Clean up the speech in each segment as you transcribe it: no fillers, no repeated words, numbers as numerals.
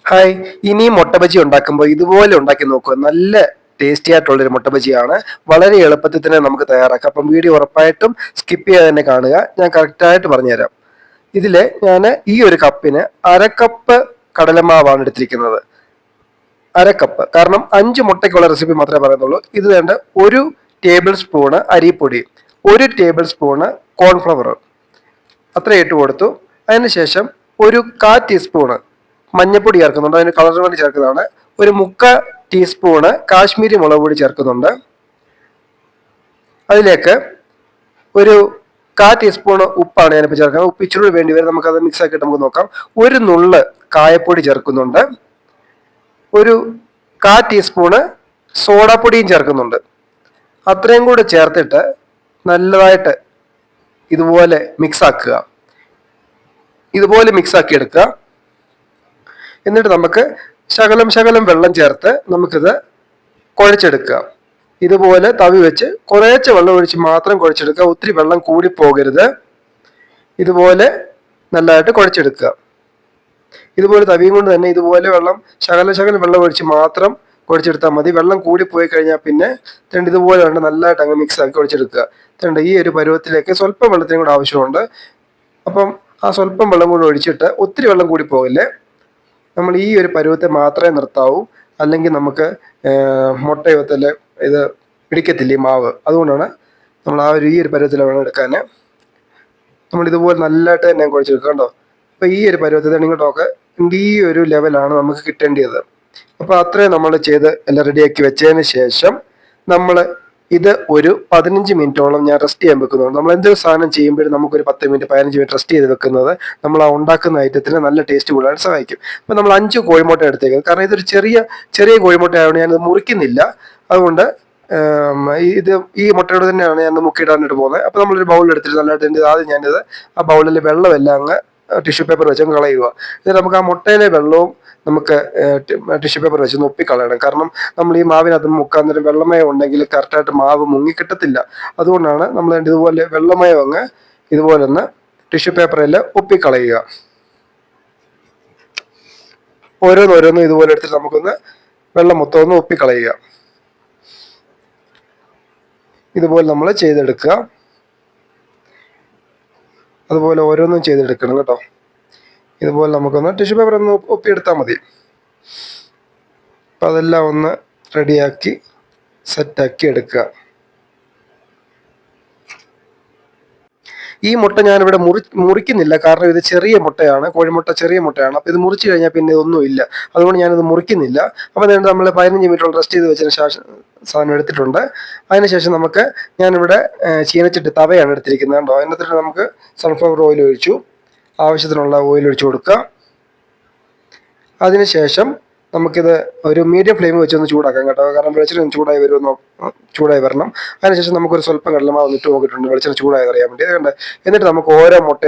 Hi, ഇനി മുട്ട ബജി ഉണ്ടാക്കുമ്പോൾ ഇതുപോലെ ഉണ്ടാക്കി നോക്കുക. നല്ല ടേസ്റ്റി ആയിട്ടുള്ളൊരു മുട്ട ബജിയാണ്. വളരെ എളുപ്പത്തിൽ തന്നെ നമുക്ക് തയ്യാറാക്കാം. അപ്പം വീഡിയോ ഉറപ്പായിട്ടും സ്കിപ്പ് ചെയ്യാതെ തന്നെ കാണുക. ഞാൻ കറക്റ്റായിട്ട് പറഞ്ഞുതരാം. ഇതില് ഞാൻ ഈ ഒരു കപ്പിന് അരക്കപ്പ് കടലമാവാണ് എടുത്തിരിക്കുന്നത്. അരക്കപ്പ്, കാരണം 5 മുട്ടയ്ക്കുള്ള റെസിപ്പി മാത്രമേ പറയുന്നുള്ളൂ. ഇത് വേണ്ട 1 ടേബിൾ സ്പൂണ് അരിപ്പൊടി, 1 ടേബിൾ സ്പൂണ് കോൺഫ്ലവർ, അത്ര ഇട്ട് കൊടുത്തു. അതിനുശേഷം ഒരു 1/4 ടീസ്പൂണ് മഞ്ഞൾപ്പൊടി ചേർക്കുന്നുണ്ട്, അതിന് കളറിന് വേണ്ടി ചേർക്കുന്നതാണ്. ഒരു 3/4 ടീസ്പൂണ് കാശ്മീരി മുളക് പൊടി ചേർക്കുന്നുണ്ട്. അതിലേക്ക് ഒരു 1/4 ടീസ്പൂണ് ഉപ്പാണ് ഞാനിപ്പോൾ ചേർക്കുന്നത്. ഉപ്പ് ഇച്ചിരി വേണ്ടി വരും, നമുക്കത് മിക്സ് ആക്കിയിട്ട് നമുക്ക് നോക്കാം. ഒരു നുള്ള് കായപ്പൊടി ചേർക്കുന്നുണ്ട്. ഒരു 1/4 ടീസ്പൂണ് സോഡാപ്പൊടിയും ചേർക്കുന്നുണ്ട്. അത്രയും കൂടെ ചേർത്തിട്ട് നല്ലതായിട്ട് ഇതുപോലെ മിക്സ് ആക്കുക. ഇതുപോലെ മിക്സ് ആക്കി എടുക്കുക. എന്നിട്ട് നമുക്ക് ശകലം വെള്ളം ചേർത്ത് നമുക്കിത് കുഴച്ചെടുക്കുക. ഇതുപോലെ തവി വെച്ച് കുറേശ്ശെ വെള്ളം ഒഴിച്ച് മാത്രം കുഴച്ചെടുക്കുക. ഒത്തിരി വെള്ളം കൂടി പോകരുത്. ഇതുപോലെ നല്ലതായിട്ട് കുഴച്ചെടുക്കുക. ഇതുപോലെ തവിയും കൊണ്ട് തന്നെ ഇതുപോലെ ശകലം വെള്ളം ഒഴിച്ച് മാത്രം കുഴച്ചെടുത്താൽ മതി. വെള്ളം കൂടി പോയി കഴിഞ്ഞാൽ പിന്നെ ഇതുപോലെ ഉണ്ട് നല്ലതായിട്ട് അങ്ങ് മിക്സ് ആക്കി കുഴച്ചെടുക്കുക. ഈ ഒരു പരുവത്തിലേക്ക് സ്വല്പം വെള്ളത്തിനും കൂടെ ആവശ്യമുണ്ട്. അപ്പം ആ സ്വല്പം വെള്ളം കൂടി ഒഴിച്ചിട്ട് ഒത്തിരി വെള്ളം കൂടി പോകില്ലേ. നമ്മൾ ഈ ഒരു പരുവത്തെ മാത്രമേ നിർത്താവൂ, അല്ലെങ്കിൽ നമുക്ക് മുട്ടയത്തിൽ ഇത് പിടിക്കത്തില്ല ഈ മാവ്. അതുകൊണ്ടാണ് നമ്മൾ ഈ ഒരു പരുവത്തിൽ വേണം എടുക്കാൻ. നമ്മൾ ഇതുപോലെ നല്ലതായിട്ട് തന്നെ കുഴച്ചെടുക്കുക. കണ്ടോ, അപ്പോൾ ഈ ഒരു പരുവത്തിൽ ഇങ്ങോട്ടൊക്കെ ഈ ഒരു ലെവലാണ് നമുക്ക് കിട്ടേണ്ടത്. അപ്പോൾ അത്രയും നമ്മൾ ചെയ്ത് എല്ലാം റെഡിയാക്കി വെച്ചതിന് ശേഷം നമ്മൾ ഇത് ഒരു 15 മിനിറ്റോളം ഞാൻ റെസ്റ്റ് ചെയ്യാൻ വെക്കുന്നുണ്ട്. നമ്മൾ എന്തൊരു സാധനം ചെയ്യുമ്പോഴും നമുക്കൊരു 10 മിനിറ്റ് 15 മിനിറ്റ് റെസ്റ്റ് ചെയ്ത് വെക്കുന്നത് നമ്മൾ ആ ഉണ്ടാക്കുന്ന ഐറ്റത്തിന് നല്ല ടേസ്റ്റ് കൂടാൻ സഹായിക്കും. അപ്പോൾ നമ്മൾ 5 കോഴിമുട്ട എടുത്തേക്കുന്നത്, കാരണം ഇതൊരു ചെറിയ കോഴിമുട്ട ആയതുകൊണ്ട് ഞാനിത് മുറിക്കുന്നില്ല. അതുകൊണ്ട് ഈ മുട്ടയോട് തന്നെയാണ് ഞാൻ മുക്കിയിടാനായിട്ട് പോകുന്നത്. അപ്പോൾ നമ്മളൊരു ബൗൾ എടുത്തിട്ട് നല്ലതായിട്ട് ആദ്യം ഞാനിത് ആ ബൗളിൽ വെള്ളമെല്ലാം അങ്ങ് ടിഷ്യൂ പേപ്പർ വെച്ച് കളയുക. എന്നിട്ട് നമുക്ക് ആ മുട്ടയിലെ വെള്ളവും നമുക്ക് ടിഷ്യൂ പേപ്പർ വെച്ച് ഒപ്പിക്കളയണം. കാരണം നമ്മൾ ഈ മാവിനകത്ത് മുക്കാൻ നേരം വെള്ളമയം ഉണ്ടെങ്കിൽ കറക്റ്റായിട്ട് മാവ് മുങ്ങി കിട്ടത്തില്ല. അതുകൊണ്ടാണ് നമ്മൾ ഇതുപോലെ വെള്ളമയം അങ്ങ് ഇതുപോലെ ഒന്ന് ടിഷ്യൂ പേപ്പറിൽ ഒപ്പിക്കളയുക. ഓരോന്നും ഇതുപോലെ എടുത്തിട്ട് നമുക്കൊന്ന് വെള്ളം മൊത്തം ഒന്ന് ഒപ്പിക്കളയുക. ഇതുപോലെ നമ്മൾ ചെയ്തെടുക്കുക. അതുപോലെ ഓരോന്നും ചെയ്തെടുക്കണം കേട്ടോ. ഇതുപോലെ നമുക്കൊന്ന് ടിഷ്യൂ പേപ്പർ ഒന്ന് ഒപ്പിയെടുത്താൽ മതി. അപ്പം അതെല്ലാം ഒന്ന് റെഡിയാക്കി സെറ്റാക്കി എടുക്കുക. ഈ മുട്ട ഞാനിവിടെ മുറിക്കുന്നില്ല, കാരണം ഇത് ചെറിയ മുട്ടയാണ്, കോഴിമുട്ട ചെറിയ മുട്ടയാണ്. അപ്പോൾ ഇത് മുറിച്ച് കഴിഞ്ഞാൽ പിന്നെ ഒന്നുമില്ല. അതുകൊണ്ട് ഞാനിത് മുറിക്കുന്നില്ല. അപ്പോൾ നമ്മൾ 15 മിനിറ്റോളം റെസ്റ്റ് ചെയ്ത് വെച്ചതിന് ശേഷം സാധനം എടുത്തിട്ടുണ്ട്. അതിനുശേഷം ഞാനിവിടെ ചീനച്ചട്ടി തവയാണ് എടുത്തിരിക്കുന്നത് കേട്ടോ. അതിനകത്തിട്ട് നമുക്ക് സൺഫ്ലവർ ഓയിൽ ഒഴിച്ചു, ആവശ്യത്തിനുള്ള ഓയിൽ ഒഴിച്ചു കൊടുക്കുക. അതിനുശേഷം നമുക്കിത് ഒരു മീഡിയം ഫ്ലെയിമിൽ വെച്ചൊന്ന് ചൂടാക്കാം കേട്ടോ, കാരണം വെളിച്ചെണ്ണ ചൂടായി വരണം. അതിനുശേഷം നമുക്കൊരു സ്വല്പം കടലമാവ് ഇട്ട് നോക്കിയിട്ടുണ്ട് വെളിച്ചെണ്ണ ചൂടായത് അറിയാൻ വേണ്ടി. അതുകൊണ്ട് എന്നിട്ട് നമുക്ക് ഓരോ മുട്ട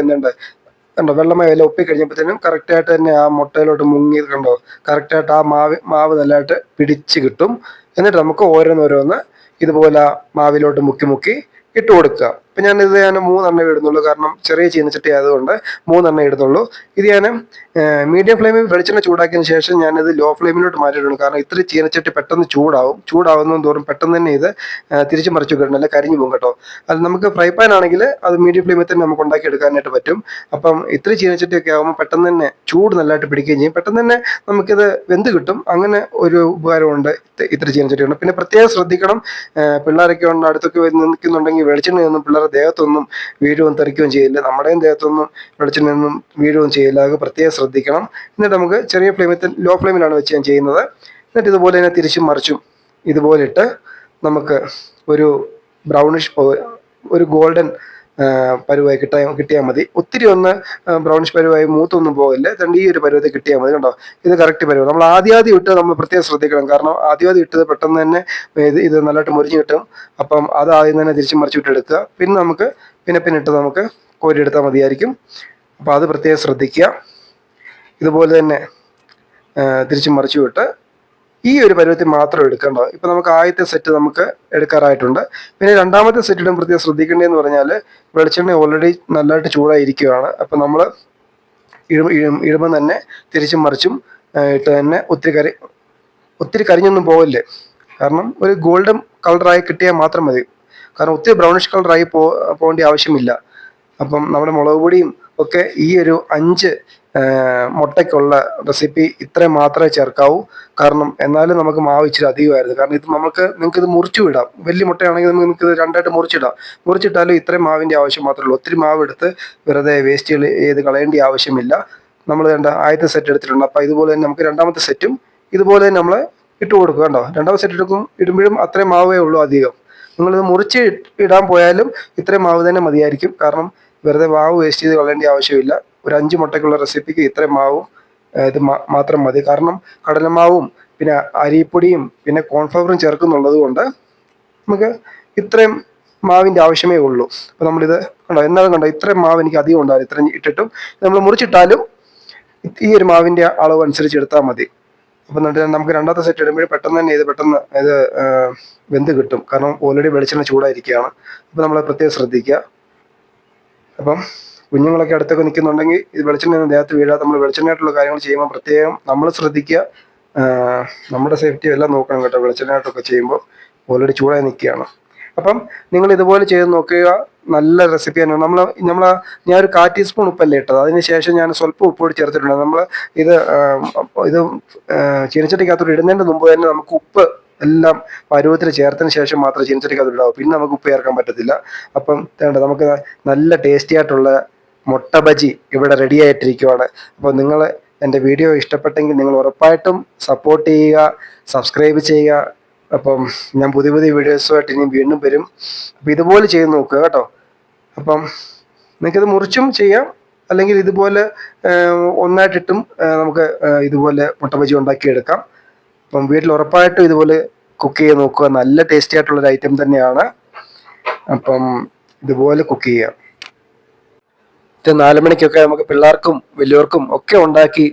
കണ്ടോ വെള്ളമായി എല്ലാം ഒപ്പിക്കഴിഞ്ഞപ്പോഴത്തേനും കറക്റ്റായിട്ട് തന്നെ ആ മുട്ടയിലോട്ട് മുങ്ങി കണ്ടോ, കറക്റ്റായിട്ട് ആ മാവ് നല്ലതായിട്ട് പിടിച്ച് കിട്ടും. എന്നിട്ട് നമുക്ക് ഓരോന്ന് ഇതുപോലെ മാവിലോട്ട് മുക്കി ഇട്ട് കൊടുക്കുക. ഇപ്പം ഞാൻ 3 ഇടുന്നുള്ളൂ, കാരണം ചെറിയ ചീനച്ചട്ടി ആയതുകൊണ്ട് 3 ഇടുന്നുള്ളൂ. ഇത് ഞാൻ മീഡിയം ഫ്ലെയിമിൽ വെളിച്ചെണ്ണ ചൂടാക്കിയതിന് ശേഷം ഞാനിത് ലോ ഫ്ലെയിമിലോട്ട് മാറ്റിയിട്ടുണ്ട്. കാരണം ഇത്തിരി ചീനച്ചട്ടി പെട്ടെന്ന് ചൂടാവുന്നതും തോറും പെട്ടെന്ന് തന്നെ ഇത് തിരിച്ചു മറിച്ചു കിട്ടണം, അല്ലെ കരിഞ്ഞു പോകും കേട്ടോ. അത് നമുക്ക് ഫ്രൈ പാൻ ആണെങ്കിൽ അത് മീഡിയം ഫ്ലെയിമിൽ തന്നെ നമുക്ക് ഉണ്ടാക്കി എടുക്കാനായിട്ട് പറ്റും. അപ്പം ഇത്തിരി ചീനച്ചട്ടിയൊക്കെ ആകുമ്പോൾ പെട്ടെന്ന് തന്നെ ചൂട് നല്ലതായിട്ട് പിടിക്കുകയും ചെയ്യും, പെട്ടെന്ന് തന്നെ നമുക്കിത് വെന്ത് കിട്ടും. അങ്ങനെ ഒരു ഉപകാരമുണ്ട് ഇത്തിരി ചീനച്ചട്ടിയുണ്ട്. പിന്നെ പ്രത്യേകം ശ്രദ്ധിക്കണം, പിള്ളേരൊക്കെ ഉണ്ട് അടുത്തൊക്കെ നിൽക്കുന്നുണ്ടെങ്കിൽ വെളിച്ചെണ്ണയൊന്നും പിള്ളേരുടെ ദേഹത്തൊന്നും വീഴുകയും തെറിക്കുകയും ചെയ്യില്ല, നമ്മുടെയും ദേഹത്തൊന്നും വെളിച്ചെണ്ണയൊന്നും വീഴുകയും ചെയ്യില്ല. അത് പ്രത്യേകം ശ്രദ്ധിക്കണം. എന്നിട്ട് നമുക്ക് ചെറിയ ഫ്ലെയിമിൽ ലോ ഫ്ലെയിമിലാണ് വെച്ച് ഞാൻ ചെയ്യുന്നത്. എന്നിട്ട് ഇതുപോലെ തന്നെ തിരിച്ചും മറിച്ചും ഇതുപോലെ ഇട്ട് നമുക്ക് ഒരു ബ്രൗണിഷ് ഒരു ഗോൾഡൻ പരുവായി കിട്ടിയാൽ മതി. ഒത്തിരി ഒന്ന് ബ്രൗണിഷ് പരുവായി മൂത്തൊന്നും പോകില്ല. ഈ ഒരു പരുവത്തിൽ കിട്ടിയാൽ മതി കണ്ടോ. ഇത് കറക്റ്റ് പരുവം. നമ്മൾ ആദ്യം ഇട്ട് നമ്മൾ പ്രത്യേകം ശ്രദ്ധിക്കണം, കാരണം ആദ്യം ഇട്ടത് പെട്ടെന്ന് തന്നെ ഇത് നല്ലതായിട്ട് മുരിഞ്ഞ് കിട്ടും. അപ്പം അത് ആദ്യം തന്നെ തിരിച്ച് മറിച്ച് വിട്ടെടുക്കുക. പിന്നെ നമുക്ക് പിന്നെ ഇട്ട് നമുക്ക് കോരിയെടുത്താൽ മതിയായിരിക്കും. അപ്പോൾ അത് പ്രത്യേകം ശ്രദ്ധിക്കുക. ഇതുപോലെ തന്നെ തിരിച്ച് മറിച്ച് വിട്ട് ഈ ഒരു പരുവത്തിൽ മാത്രം എടുക്കണ്ട. ഇപ്പം നമുക്ക് ആദ്യത്തെ സെറ്റ് നമുക്ക് എടുക്കാറായിട്ടുണ്ട്. പിന്നെ രണ്ടാമത്തെ സെറ്റിലും പ്രത്യേകം ശ്രദ്ധിക്കേണ്ടതെന്ന് പറഞ്ഞാൽ വെളിച്ചെണ്ണ ഓൾറെഡി നല്ലതായിട്ട് ചൂടായിരിക്കുകയാണ്. അപ്പം നമ്മൾ ഇടുമ്പോൾ തന്നെ തിരിച്ചും മറിച്ചും ഇട്ട് തന്നെ ഒത്തിരി കരിഞ്ഞൊന്നും പോവില്ലേ. കാരണം ഒരു ഗോൾഡൻ കളറായി കിട്ടിയാൽ മാത്രം മതി. കാരണം ഒത്തിരി ബ്രൗണിഷ് കളറായി പോകേണ്ട ആവശ്യമില്ല. അപ്പം നമ്മുടെ മുളക് പൊടിയും ഒക്കെ ഈ ഒരു 5 മുട്ടയ്ക്കുള്ള റെസിപ്പി ഇത്രയും മാത്രമേ ചേർക്കാവൂ. കാരണം എന്നാലും നമുക്ക് മാവ് ഇച്ചിരി അധികമായിരുന്നു. കാരണം ഇത് നിങ്ങൾക്ക് ഇത് മുറിച്ചു വിടാം. വലിയ മുട്ടയാണെങ്കിൽ നിങ്ങൾക്ക് ഇത് രണ്ടായിട്ട് മുറിച്ചിടാം. മുറിച്ചിട്ടാലും ഇത്രയും മാവിൻ്റെ ആവശ്യം മാത്രമേ ഉള്ളൂ. ഒത്തിരി മാവ് എടുത്ത് വെറുതെ വേസ്റ്റ് ചെയ്ത് കളയേണ്ട ആവശ്യമില്ല. നമ്മൾ ആദ്യത്തെ സെറ്റ് എടുത്തിട്ടുണ്ട്. അപ്പം ഇതുപോലെ തന്നെ നമുക്ക് രണ്ടാമത്തെ സെറ്റും ഇതുപോലെ തന്നെ നമ്മൾ ഇട്ട് കൊടുക്കുക. കണ്ടോ, രണ്ടാമത്തെ സെറ്റ് ഇടുമ്പോഴും അത്രയും മാവേ ഉള്ളൂ അധികം. നിങ്ങളിത് മുറിച്ച് ഇടാൻ പോയാലും ഇത്രയും മാവ് തന്നെ മതിയായിരിക്കും. കാരണം വെറുതെ മാവ് വേസ്റ്റ് ചെയ്ത് കളയേണ്ട ആവശ്യമില്ല. ഒരു 5 മുട്ടയ്ക്കുള്ള റെസിപ്പിക്ക് ഇത്രയും മാവും ഇത് മാത്രം മതി. കാരണം കടലമാവും പിന്നെ അരിപ്പൊടിയും പിന്നെ കോൺഫ്ലവറും ചേർക്കുന്നുള്ളത് കൊണ്ട് നമുക്ക് ഇത്രയും മാവിൻ്റെ ആവശ്യമേ ഉള്ളൂ. അപ്പോൾ നമ്മളിത് കണ്ടോ, എന്നാലും കണ്ടോ ഇത്രയും മാവ് എനിക്ക് അധികം ഉണ്ടാവില്ല. ഇത്രയും ഇട്ടിട്ടും നമ്മൾ മുറിച്ചിട്ടാലും ഈ ഒരു മാവിൻ്റെ അളവ് അനുസരിച്ച് എടുത്താൽ മതി. അപ്പം നമുക്ക് രണ്ടാമത്തെ സെറ്റ് ഇടുമ്പോൾ പെട്ടെന്ന് ഇത് വെന്ത് കിട്ടും. കാരണം ഓൾറെഡി വെളിച്ചെണ്ണ ചൂടായിരിക്കുകയാണ്. അപ്പം നമ്മൾ പ്രത്യേകം ശ്രദ്ധിക്കുക. അപ്പം കുഞ്ഞുങ്ങളൊക്കെ അടുത്തൊക്കെ നിൽക്കുന്നുണ്ടെങ്കിൽ ഇത് വെളിച്ചെണ്ണ ദേഹത്ത് വീഴാതെ നമ്മൾ വെളിച്ചെണ്ണയായിട്ടുള്ള കാര്യങ്ങൾ ചെയ്യുമ്പോൾ പ്രത്യേകം നമ്മൾ ശ്രദ്ധിക്കുക. നമ്മുടെ സേഫ്റ്റി എല്ലാം നോക്കണം കേട്ടോ. വെളിച്ചെണ്ണയായിട്ടൊക്കെ ചെയ്യുമ്പോൾ ഓൾറെഡി ചൂടായി നിൽക്കുകയാണ്. അപ്പം നിങ്ങൾ ഇതുപോലെ ചെയ്ത് നോക്കുക. നല്ല റെസിപ്പിയാണ്. ഞാൻ ഒരു 1/4 ടീസ്പൂൺ ഉപ്പല്ലേ ഇട്ടത്. അതിന് ശേഷം ഞാൻ സ്വല്പം ഉപ്പ് ചേർത്തിട്ടുണ്ട്. ഇത് ചീനച്ചട്ടിക്കകത്തോട്ട് ഇടുന്നതിന് മുമ്പ് തന്നെ നമുക്ക് ഉപ്പ് എല്ലാം പരുവത്തിൽ ചേർത്തതിന് ശേഷം മാത്രമേ ചീനച്ചട്ടിക്കകത്ത് ഇടാവൂ. പിന്നെ നമുക്ക് ഉപ്പ് ചേർക്കാൻ പറ്റത്തില്ല. അപ്പം നമുക്ക് നല്ല ടേസ്റ്റി ആയിട്ടുള്ള മുട്ട ബജി ഇവിടെ റെഡി ആയിട്ടിരിക്കുവാണ്. അപ്പോൾ നിങ്ങൾ എൻ്റെ വീഡിയോ ഇഷ്ടപ്പെട്ടെങ്കിൽ നിങ്ങൾ ഉറപ്പായിട്ടും സപ്പോർട്ട് ചെയ്യുക, സബ്സ്ക്രൈബ് ചെയ്യുക. അപ്പം ഞാൻ പുതിയ വീഡിയോസുമായിട്ട് ഇനി വീണ്ടും വരും. അപ്പോൾ ഇതുപോലെ ചെയ്ത് നോക്കുക കേട്ടോ. അപ്പം നിങ്ങൾക്കിത് മുറിച്ചും ചെയ്യാം, അല്ലെങ്കിൽ ഇതുപോലെ ഒന്നായിട്ടിട്ടും നമുക്ക് ഇതുപോലെ മുട്ട ബജി ഉണ്ടാക്കിയെടുക്കാം. അപ്പം വീട്ടിൽ ഉറപ്പായിട്ടും ഇതുപോലെ കുക്ക് ചെയ്ത് നോക്കുക. നല്ല ടേസ്റ്റി ആയിട്ടുള്ളൊരു ഐറ്റം തന്നെയാണ്. അപ്പം ഇതുപോലെ കുക്ക് ചെയ്യാം. 4 മണിക്കൊക്കെ നമുക്ക് പിള്ളേർക്കും വലിയവർക്കും ഒക്കെ ഉണ്ടാക്കി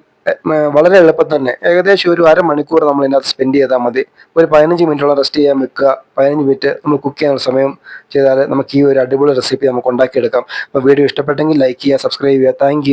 വളരെ എളുപ്പം തന്നെ ഏകദേശം ഒരു അരമണിക്കൂർ നമ്മൾ ഇതിനകത്ത് സ്പെൻഡ് ചെയ്താൽ മതി. ഒരു 15 മിനിറ്റോളം റെസ്റ്റ് ചെയ്യാൻ വെക്കുക. 15 മിനിറ്റ് നമ്മൾ കുക്ക് ചെയ്യാനുള്ള സമയം ചെയ്താൽ നമുക്ക് ഈ ഒരു അടിപൊളി റെസിപ്പി നമുക്ക് ഉണ്ടാക്കിയെടുക്കാം. അപ്പോൾ വീഡിയോ ഇഷ്ടപ്പെട്ടെങ്കിൽ ലൈക്ക് ചെയ്യുക, സബ്സ്ക്രൈബ് ചെയ്യുക. താങ്ക്